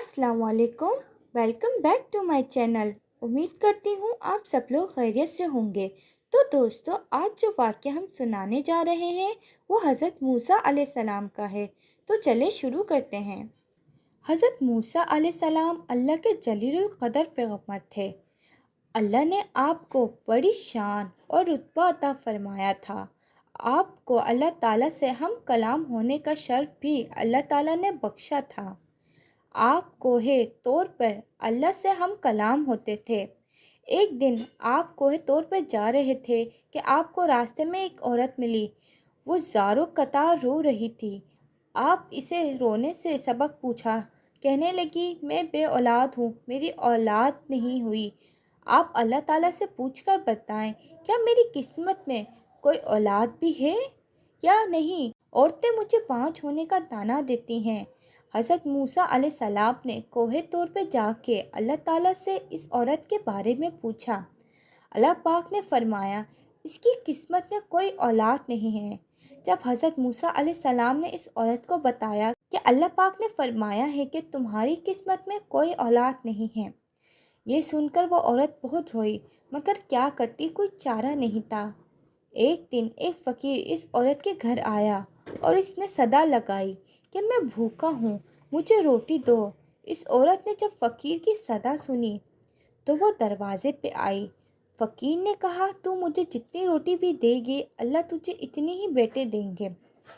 अस्सलाम वालेकुम। Welcome back to my channel. उम्मीद करती हूँ आप सब लोग खैरियत से होंगे। तो दोस्तों, आज जो वाक़या हम सुनाने जा रहे हैं वो हज़रत मूसा अलैहिस्सलाम का है। तो चले शुरू करते हैं। हज़रत मूसा अलैहिस्सलाम अल्लाह के जलीलुल क़दर पैगम्बर थे। अल्लाह ने आपको बड़ी शान और रुतबा अता फरमाया था। आपको अल्लाह ताला से हम कलाम होने का शर्फ भी अल्लाह ताला ने बख्शा था। आप कोहे तौर पर अल्लाह से हम कलाम होते थे। एक दिन आप कोहे तौर पर जा रहे थे कि आपको रास्ते में एक औरत मिली। वो ज़ारो कतार रो रही थी। आप इसे रोने से सबक पूछा। कहने लगी, मैं बे औलाद हूँ, मेरी औलाद नहीं हुई। आप अल्लाह ताला से पूछकर बताएं, क्या मेरी किस्मत में कोई औलाद भी है या नहीं? औरतें मुझे 5 होने का ताना देती हैं। हज़रत मूसा अलैहिस्सलाम ने कोहे तौर पे जाके अल्लाह ताला से इस औरत के बारे में पूछा। अल्लाह पाक ने फरमाया, इसकी किस्मत में कोई औलाद नहीं है। जब हज़रत मूसा अलैहिस्सलाम ने इस औरत को बताया कि अल्लाह पाक ने फरमाया है कि तुम्हारी किस्मत में कोई औलाद नहीं है, ये सुनकर वो औरत बहुत रोई, मगर क्या करती, कोई चारा नहीं था। एक दिन एक फ़कीर इस औरत के घर आया और इसने सदा लगाई कि मैं भूखा हूँ, मुझे रोटी दो। इस औरत ने जब फ़कीर की सदा सुनी तो वो दरवाज़े पे आई। फ़कीर ने कहा, तू मुझे जितनी रोटी भी देगी, अल्लाह तुझे इतने ही बेटे देंगे।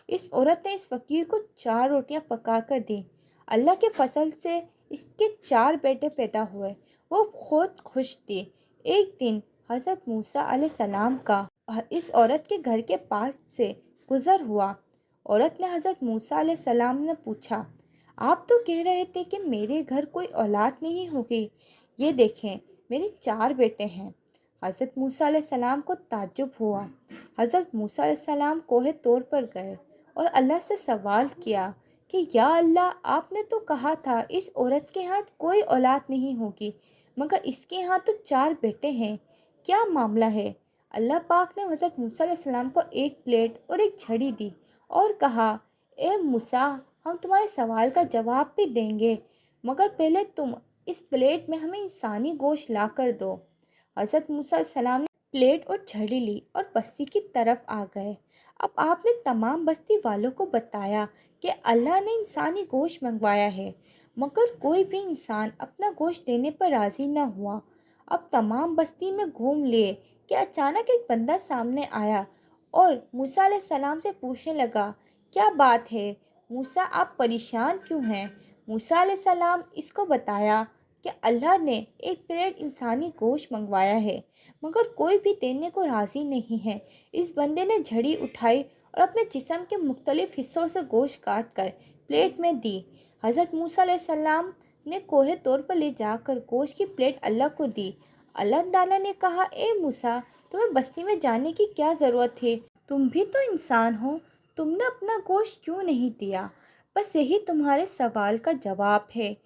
इस औरत ने इस फ़कीर को 4 रोटियां पका कर दी। अल्लाह के फसल से इसके 4 बेटे पैदा हुए। वो बहुत खुश थी। एक दिन हज़रत मूसा अलैहिस्सलाम का इस औरत के घर के पास से गुज़र हुआ। औरत ने हज़रत मूसा अलैहिस्सलाम ने पूछा, आप तो कह रहे थे कि मेरे घर कोई औलाद नहीं होगी, ये देखें मेरे 4 बेटे हैं। हज़रत मूसा अलैहिस्सलाम को ताज्जुब हुआ। हज़रत मूसा अलैहिस्सलाम कोहे तौर पर गए और अल्लाह से सवाल किया कि या अल्लाह, आपने तो कहा था इस औरत के हाथ कोई औलाद नहीं होगी, मगर इसके यहाँ तो 4 बेटे हैं, क्या मामला है? अल्लाह पाक ने हज़रत मूसा अलैहिस्सलाम को एक प्लेट और एक छड़ी दी और कहा, ए मूसा, हम तुम्हारे सवाल का जवाब भी देंगे, मगर पहले तुम इस प्लेट में हमें इंसानी गोश्त ला कर दो। हज़रत मूसा अलैहिस्सलाम ने प्लेट और छड़ी ली और बस्ती की तरफ आ गए। अब आपने तमाम बस्ती वालों को बताया कि अल्लाह ने इंसानी गोश्त मंगवाया है, मगर कोई भी इंसान अपना गोश्त देने पर राज़ी न हुआ। अब तमाम बस्ती में घूम लिए कि अचानक एक बंदा सामने आया और मूसा अलैहिस्सलाम से पूछने लगा, क्या बात है मूसा, आप परेशान क्यों हैं? मूसा अलैहिस्सलाम इसको बताया कि अल्लाह ने एक प्लेट इंसानी गोश्त मंगवाया है, मगर कोई भी देने को राज़ी नहीं है। इस बंदे ने झड़ी उठाई और अपने जिस्म के मुख्तलिफ हिस्सों से गोश्त काट कर प्लेट में दी। हज़रत मूसा अलैहिस्सलाम ने कोहे तौर पर ले जाकर गोश्त की प्लेट अल्लाह को दी। अल्लाह ताला ने कहा, ए मूसा, तुम्हें बस्ती में जाने की क्या ज़रूरत है? तुम भी तो इंसान हो, तुमने अपना गोश्त क्यों नहीं दिया? बस यही तुम्हारे सवाल का जवाब है।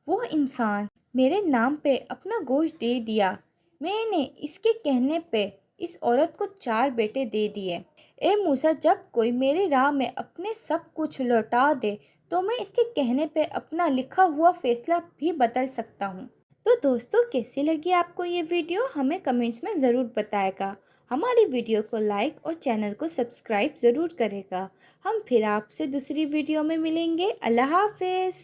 वो इंसान मेरे नाम पे अपना गोश्त दे दिया, मैंने इसके कहने पे इस औरत को 4 बेटे दे दिए। ए मूसा, जब कोई मेरी राह में अपने सब कुछ लौटा दे तो मैं इसके कहने पे अपना लिखा हुआ फ़ैसला भी बदल सकता हूँ। तो दोस्तों, कैसी लगी आपको ये वीडियो, हमें कमेंट्स में ज़रूर बताएगा। हमारी वीडियो को लाइक और चैनल को सब्सक्राइब ज़रूर करेगा। हम फिर आपसे दूसरी वीडियो में मिलेंगे। अल्लाह हाफ़िज़।